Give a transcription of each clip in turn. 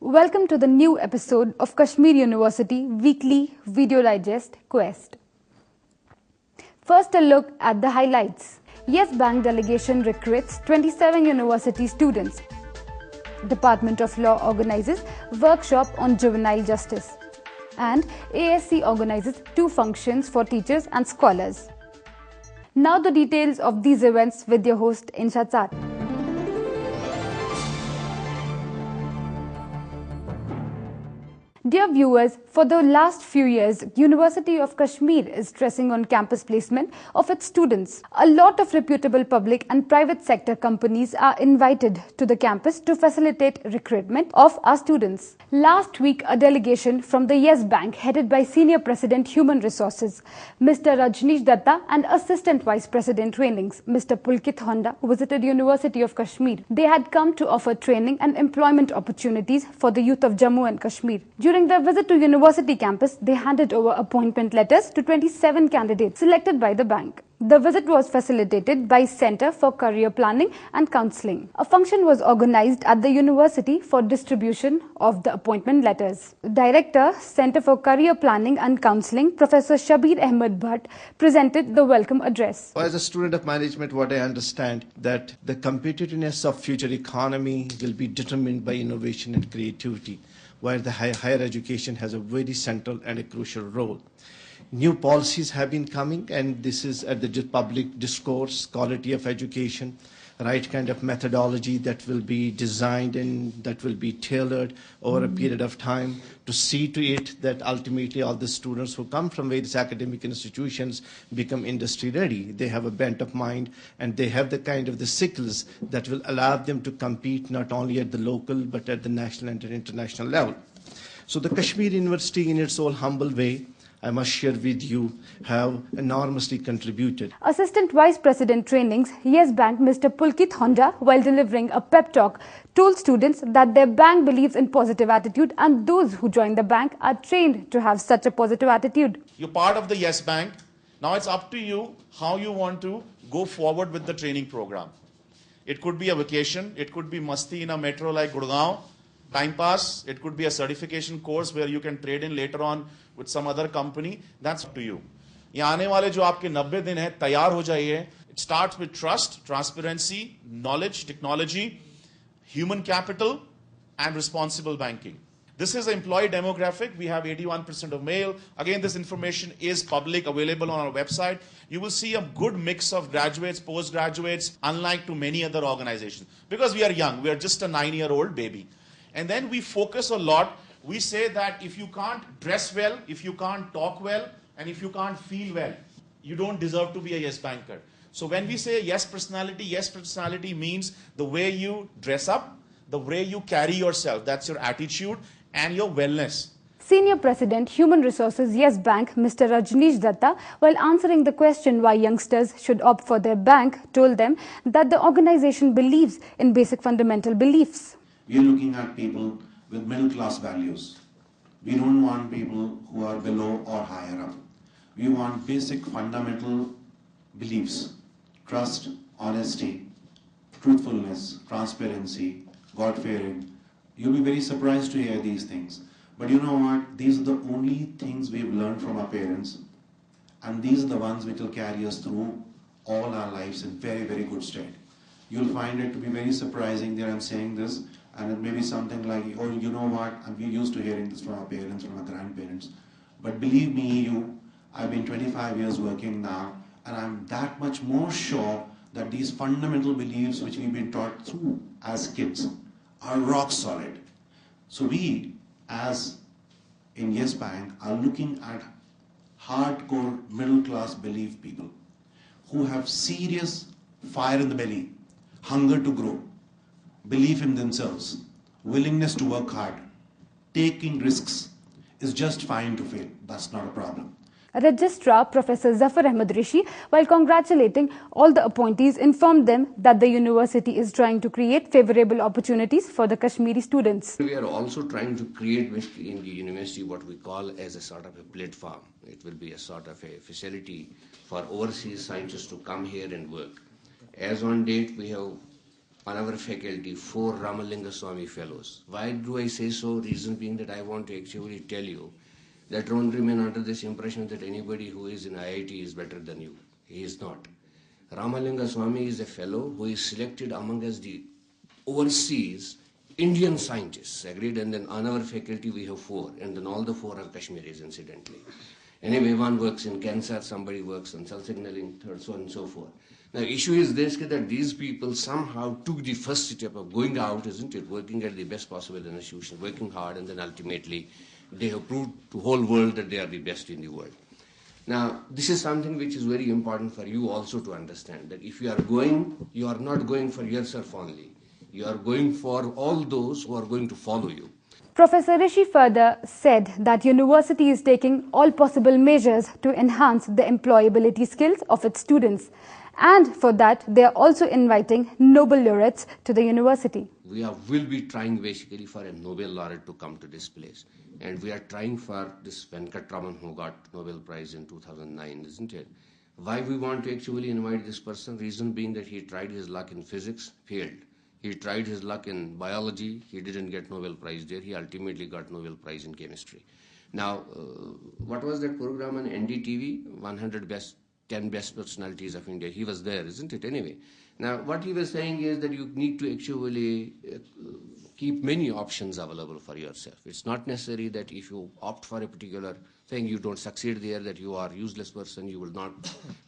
Welcome to the new episode of Kashmir University Weekly Video Digest Quest. First, a look at the highlights. Yes Bank delegation recruits 27 university students. Department of Law organizes workshop on juvenile justice. And ASC organizes 2 functions for teachers and scholars. Now the details of these events with your host Insha Zat. Dear viewers, for the last few years, University of Kashmir is stressing on campus placement of its students. A lot of reputable public and private sector companies are invited to the campus to facilitate recruitment of our students. Last week, a delegation from the Yes Bank, headed by Senior President Human Resources, Mr. Rajneesh Datta, and Assistant Vice President Trainings, Mr. Pulkit Honda, visited University of Kashmir. They had come to offer training and employment opportunities for the youth of Jammu and Kashmir. During their visit to university campus, they handed over appointment letters to 27 candidates selected by the bank. The visit was facilitated by Center for Career Planning and Counselling. A function was organized at the university for distribution of the appointment letters. Director, Center for Career Planning and Counselling, Professor Shabir Ahmed Bhatt, presented the welcome address. As a student of management, what I understand that the competitiveness of future economy will be determined by innovation and creativity, where the higher education has a very central and a crucial role. New policies have been coming, and this is at the public discourse, quality of education, right kind of methodology that will be designed and that will be tailored over a period of time to see to it that ultimately all the students who come from various academic institutions become industry ready. They have a bent of mind and they have the kind of the skills that will allow them to compete not only at the local but at the national and international level. So the Kashmir University, in its own humble way, I must share with you, have enormously contributed. Assistant Vice President Trainings, Yes Bank, Mr. Pulkit Honda, while delivering a pep talk, told students that their bank believes in positive attitude and those who join the bank are trained to have such a positive attitude. You're part of the Yes Bank. Now it's up to you how you want to go forward with the training program. It could be a vacation. It could be masti in a metro like Gurgaon. Time pass, it could be a certification course where you can trade in later on with some other company. That's up to you. यहाँ आने वाले जो आपके 90 दिन हैं, तैयार हो जाइए. It starts with trust, transparency, knowledge, technology, human capital, and responsible banking. This is the employee demographic. We have 81% of male. Again, this information is public, available on our website. You will see a good mix of graduates, postgraduates, unlike to many other organizations. Because we are young, we are just a 9-year-old baby. And then we focus a lot. We say that if you can't dress well, if you can't talk well, and if you can't feel well, you don't deserve to be a Yes Banker. So when we say yes personality means the way you dress up, the way you carry yourself, that's your attitude and your wellness. Senior President Human Resources Yes Bank, Mr. Rajneesh Datta, while answering the question why youngsters should opt for their bank, told them that the organization believes in basic fundamental beliefs. We are looking at people with middle class values. We don't want people who are below or higher up. We want basic fundamental beliefs: trust, honesty, truthfulness, transparency, God-fearing. You'll be very surprised to hear these things. But you know what? These are the only things we've learned from our parents. And these are the ones which will carry us through all our lives in very, very good state. You'll find it to be very surprising that I'm saying this. And it may be something like, oh, you know what, we're used to hearing this from our parents, from our grandparents. But believe me, I've been 25 years working now, and I'm that much more sure that these fundamental beliefs which we've been taught through as kids are rock solid. So we, as in Yes Bank, are looking at hardcore middle class belief people who have serious fire in the belly, hunger to grow, belief in themselves, willingness to work hard, taking risks is just fine to fail. That's not a problem. Registrar Professor Zafar Ahmed Rishi, while congratulating all the appointees, informed them that the university is trying to create favorable opportunities for the Kashmiri students. We are also trying to create in the university what we call as a sort of a platform. It will be a sort of a facility for overseas scientists to come here and work. As on date, we have on our faculty 4 Ramalinga Swami fellows. Why do I say so? Reason being that I want to actually tell you that don't remain under this impression that anybody who is in IIT is better than you. He is not. Ramalinga Swami is a fellow who is selected among us the overseas Indian scientists, agreed, and then on our faculty we have 4, and then all the 4 are Kashmiris, incidentally. Anyway, one works in cancer, somebody works on cell signaling, third, so on and so forth. Now, issue is this, that these people somehow took the first step of going out, isn't it, working at the best possible institution, working hard, and then ultimately they have proved to the whole world that they are the best in the world. Now, this is something which is very important for you also to understand, that if you are going, you are not going for yourself only. You are going for all those who are going to follow you. Professor Rishi further said that university is taking all possible measures to enhance the employability skills of its students. And for that, they are also inviting Nobel laureates to the university. We will be trying basically for a Nobel laureate to come to this place. And we are trying for this Venkatraman who got Nobel Prize in 2009, isn't it? Why we want to actually invite this person? Reason being that he tried his luck in physics, failed. He tried his luck in biology, he didn't get Nobel Prize there, he ultimately got Nobel Prize in chemistry. Now, what was that program on NDTV? 10 best personalities of India. He was there, isn't it, anyway? Now, what he was saying is that you need to actually keep many options available for yourself. It's not necessary that if you opt for a particular thing, you don't succeed there, that you are a useless person, you will not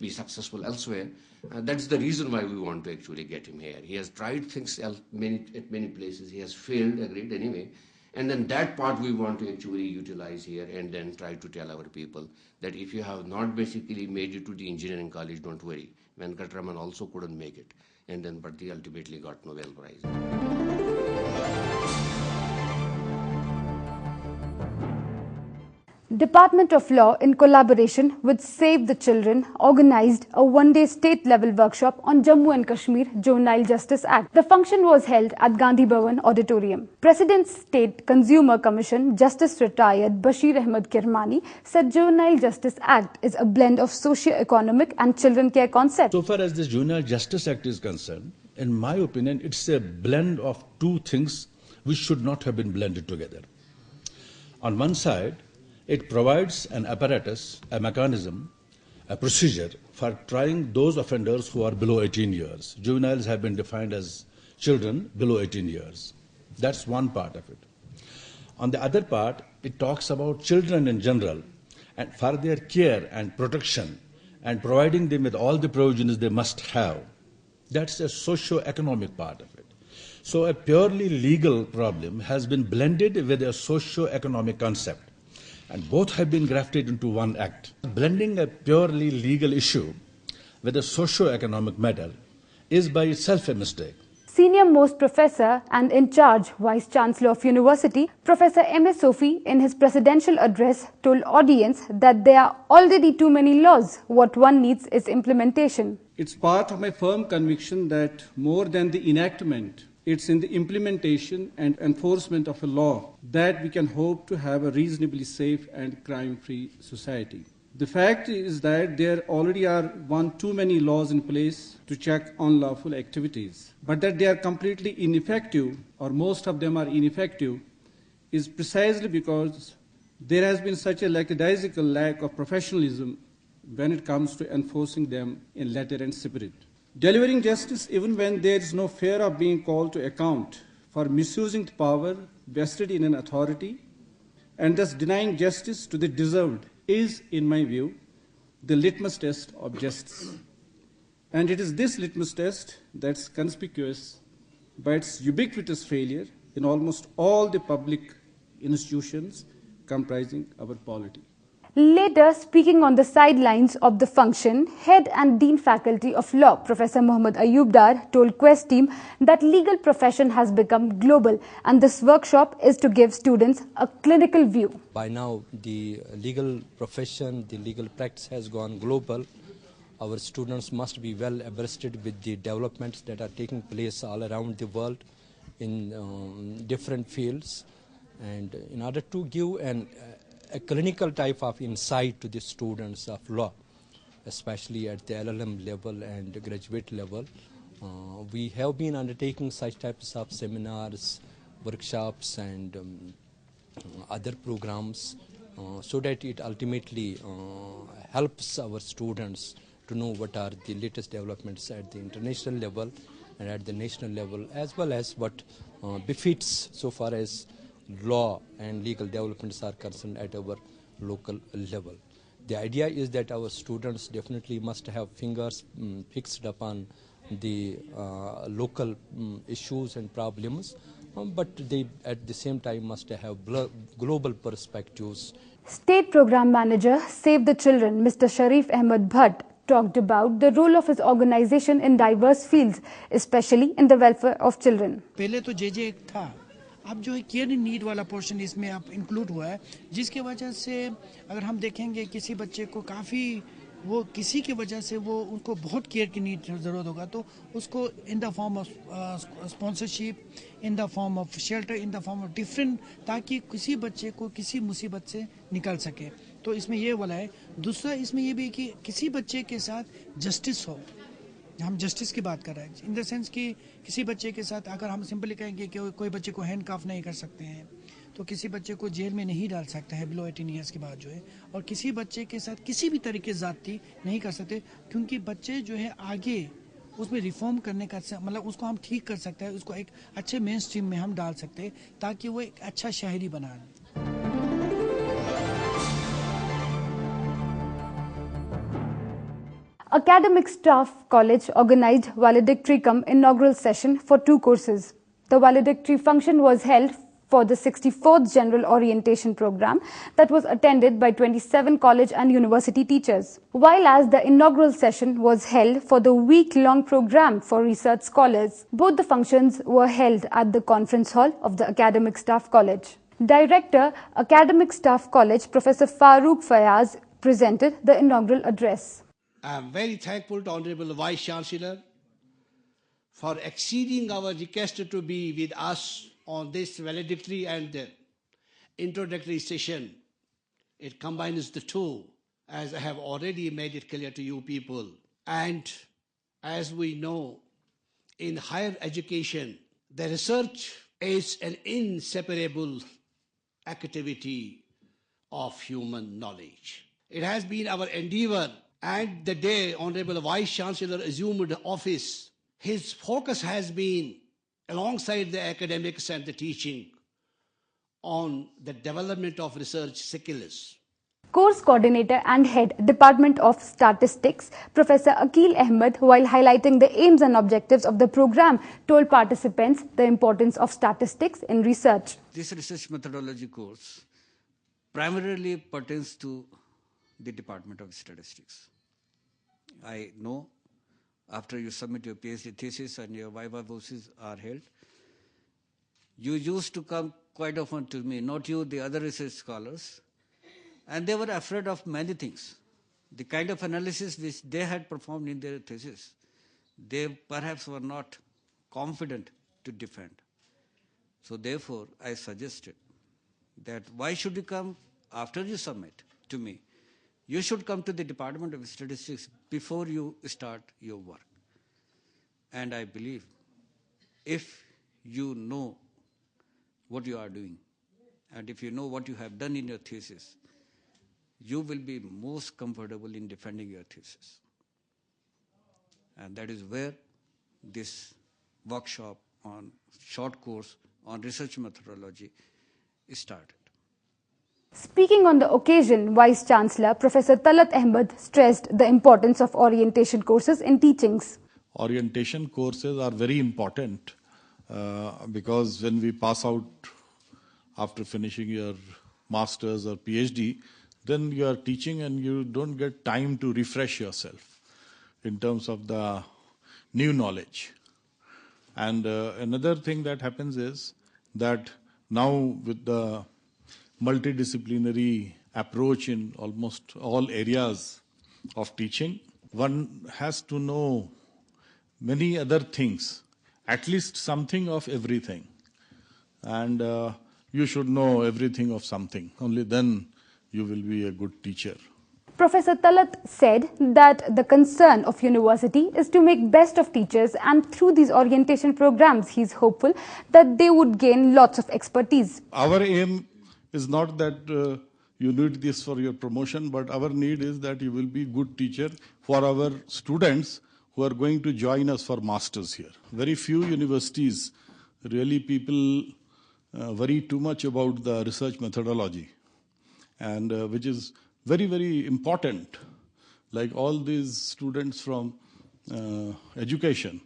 be successful elsewhere. That's the reason why we want to actually get him here. He has tried things at many places. He has failed, agreed, anyway. And then that part we want to actually utilize here and then try to tell our people that if you have not basically made it to the engineering college, don't worry. Venkatraman also couldn't make it. And then, but he ultimately got Nobel Prize. Department of Law, in collaboration with Save the Children, organized a one-day state-level workshop on Jammu and Kashmir Juvenile Justice Act. The function was held at Gandhi Bhavan Auditorium. President State Consumer Commission Justice Retired Bashir Ahmed Kirmani said Juvenile Justice Act is a blend of socio-economic and children care concepts. So far as the Juvenile Justice Act is concerned, in my opinion, it's a blend of two things which should not have been blended together. On one side, it provides an apparatus, a mechanism, a procedure for trying those offenders who are below 18 years. Juveniles have been defined as children below 18 years. That's one part of it. On the other part, it talks about children in general and for their care and protection and providing them with all the provisions they must have. That's a socio-economic part of it. So a purely legal problem has been blended with a socio-economic concept. And both have been grafted into one act. Blending a purely legal issue with a socio-economic matter is by itself a mistake. Senior most professor and in charge Vice Chancellor of University, Professor M.A. Sophie, in his presidential address, told audience that there are already too many laws. What one needs is implementation. It's part of my firm conviction that more than the enactment, it's in the implementation and enforcement of a law that we can hope to have a reasonably safe and crime-free society. The fact is that there already are one too many laws in place to check unlawful activities, but that they are completely ineffective, or most of them are ineffective, is precisely because there has been such a lackadaisical lack of professionalism when it comes to enforcing them in letter and spirit. Delivering justice even when there is no fear of being called to account for misusing the power vested in an authority and thus denying justice to the deserved is, in my view, the litmus test of justice. And it is this litmus test that's conspicuous by its ubiquitous failure in almost all the public institutions comprising our polity. Later, speaking on the sidelines of the function, Head and Dean Faculty of Law, Professor Muhammad Ayub Dar, told Quest team that legal profession has become global and this workshop is to give students a clinical view. By now, the legal profession, the legal practice has gone global. Our students must be well abreasted with the developments that are taking place all around the world in different fields. And in order to give a clinical type of insight to the students of law, especially at the LLM level and graduate level, We have been undertaking such types of seminars, workshops and other programs so that it ultimately helps our students to know what are the latest developments at the international level and at the national level, as well as what befits so far as law and legal developments are concerned at our local level. The idea is that our students definitely must have fingers fixed upon the local issues and problems, but they at the same time must have global perspectives. State Program Manager Save the Children, Mr. Sharif Ahmed Bhatt, talked about the role of his organization in diverse fields, especially in the welfare of children. पहले तो जे एक था, अब जो है care need वाला portion इसमें अब इंक्लूड हुआ है, जिसके वजह से अगर हम देखेंगे किसी बच्चे को काफ़ी वो किसी की वजह से वो उनको बहुत केयर की नीड ज़रूरत होगा, तो उसको in the form of sponsorship, in the form of shelter, in the form of different, ताकि किसी बच्चे को किसी मुसीबत से निकल सके। तो इसमें ये वाला है। दूसरा इसमें ये भी कि किसी बच्चे के साथ जस्टिस हो, हम जस्टिस की बात कर रहे हैं इन द सेंस कि किसी बच्चे के साथ अगर हम सिंपली कहेंगे कि कोई बच्चे को हैंड काफ नहीं कर सकते हैं, तो किसी बच्चे को जेल में नहीं डाल सकता है बिलो 18 ईयर्स के बाद जो है, और किसी बच्चे के साथ किसी भी तरीके ज़्यादती नहीं कर सकते, क्योंकि बच्चे जो है आगे उसमें रिफॉर्म करने का मतलब उसको हम ठीक कर सकते हैं, उसको एक अच्छे मेन स्ट्रीम में हम डाल सकते हैं ताकि वो एक अच्छा शहरी बना। Academic Staff College organized valedictory cum inaugural session for 2 courses. The valedictory function was held for the 64th General Orientation Program that was attended by 27 college and university teachers, while as the inaugural session was held for the week-long program for research scholars. Both the functions were held at the conference hall of the Academic Staff College. Director, Academic Staff College, Professor Farooq Fayaz, presented the inaugural address. I am very thankful to Honorable Vice Chancellor for acceding our request to be with us on this valedictory and introductory session. It combines the two, as I have already made it clear to you people. And as we know, in higher education, the research is an inseparable activity of human knowledge. It has been our endeavor, and the day Honorable Vice Chancellor assumed office, his focus has been, alongside the academics and the teaching, on the development of research skills. Course Coordinator and Head, Department of Statistics, Professor Akil Ahmed, while highlighting the aims and objectives of the program, told participants the importance of statistics in research. This research methodology course primarily pertains to the Department of Statistics. I know after you submit your PhD thesis and your viva voces are held, you used to come quite often to me, not you, the other research scholars, and they were afraid of many things. The kind of analysis which they had performed in their thesis, they perhaps were not confident to defend. So therefore, I suggested that why should you come after you submit to me? You should come to the Department of Statistics before you start your work. And I believe if you know what you are doing, and if you know what you have done in your thesis, you will be most comfortable in defending your thesis. And that is where this workshop on short course on research methodology started. Speaking on the occasion, Vice Chancellor Professor Talat Ahmed stressed the importance of orientation courses in teachings. Orientation courses are very important because when we pass out after finishing your master's or PhD, then you are teaching and you don't get time to refresh yourself in terms of the new knowledge. And another thing that happens is that now with the multidisciplinary approach in almost all areas of teaching, one has to know many other things, at least something of everything. And you should know everything of something. Only then you will be a good teacher. Professor Talat said that the concern of university is to make best of teachers, and through these orientation programs he is hopeful that they would gain lots of expertise. Our aim is not that you need this for your promotion, but our need is that you will be good teacher for our students who are going to join us for masters here. Very few universities, really people worry too much about the research methodology, and which is very, very important. Like all these students from education,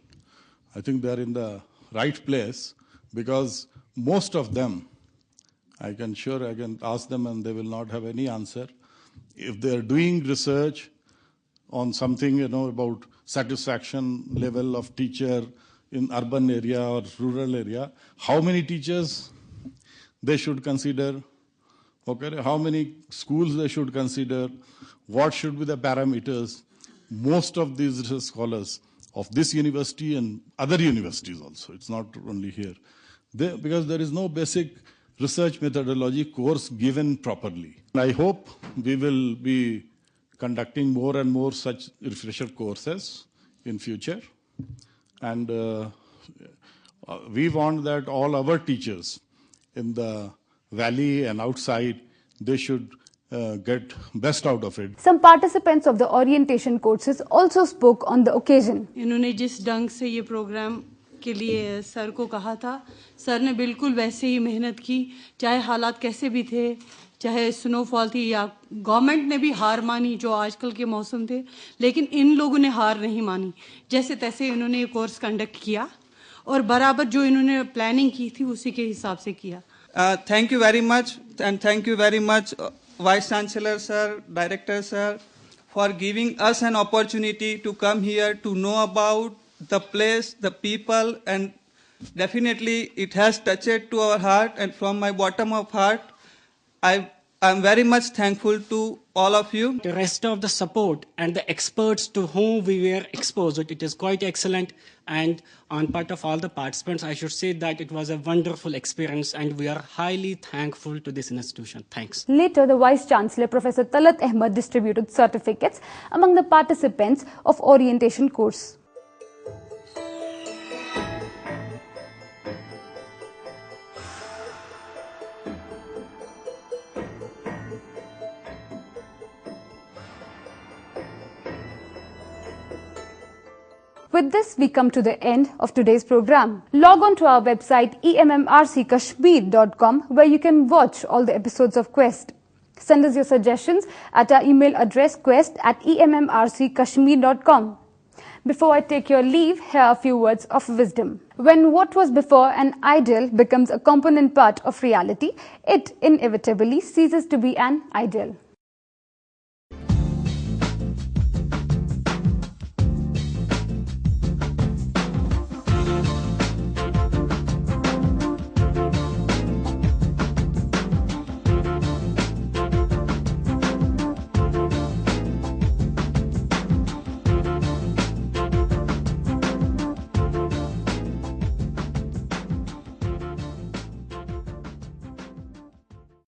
I think they are in the right place, because most of them, I can ask them and they will not have any answer. If they are doing research on something, about satisfaction level of teacher in urban area or rural area, how many teachers they should consider, okay, how many schools they should consider, what should be the parameters. Most of these research scholars of this university and other universities also, it's not only here, because there is no basic research methodology course given properly. I hope we will be conducting more and more such refresher courses in future, and we want that all our teachers in the valley and outside, they should get best out of it. Some participants of the orientation courses also spoke on the occasion. इन्होंने जिस ढंग से ये programme के लिए sir को कहा था, सर ने बिल्कुल वैसे ही मेहनत की, चाहे हालात कैसे भी थे, चाहे स्नोफॉल थी या गवर्नमेंट ने भी हार मानी जो आजकल के मौसम थे, लेकिन इन लोगों ने हार नहीं मानी। जैसे तैसे इन्होंने ये कोर्स कंडक्ट किया और बराबर जो इन्होंने प्लानिंग की थी उसी के हिसाब से किया। Thank you very much, and thank you very much Vice Chancellor sir, Director sir, for giving us an opportunity to come here to know about the place, the people, and definitely it has touched to our heart, and from my bottom of heart, I'm very much thankful to all of you. The rest of the support and the experts to whom we were exposed, it is quite excellent, and on part of all the participants, I should say that it was a wonderful experience and we are highly thankful to this institution. Thanks. Later, the Vice Chancellor, Professor Talat Ahmed, distributed certificates among the participants of orientation course. With this, we come to the end of today's program. Log on to our website EMMRCKashmir.com, where you can watch all the episodes of Quest. Send us your suggestions at our email address quest@EMMRCKashmir.com. Before I take your leave, here are a few words of wisdom. When what was before an ideal becomes a component part of reality, it inevitably ceases to be an ideal.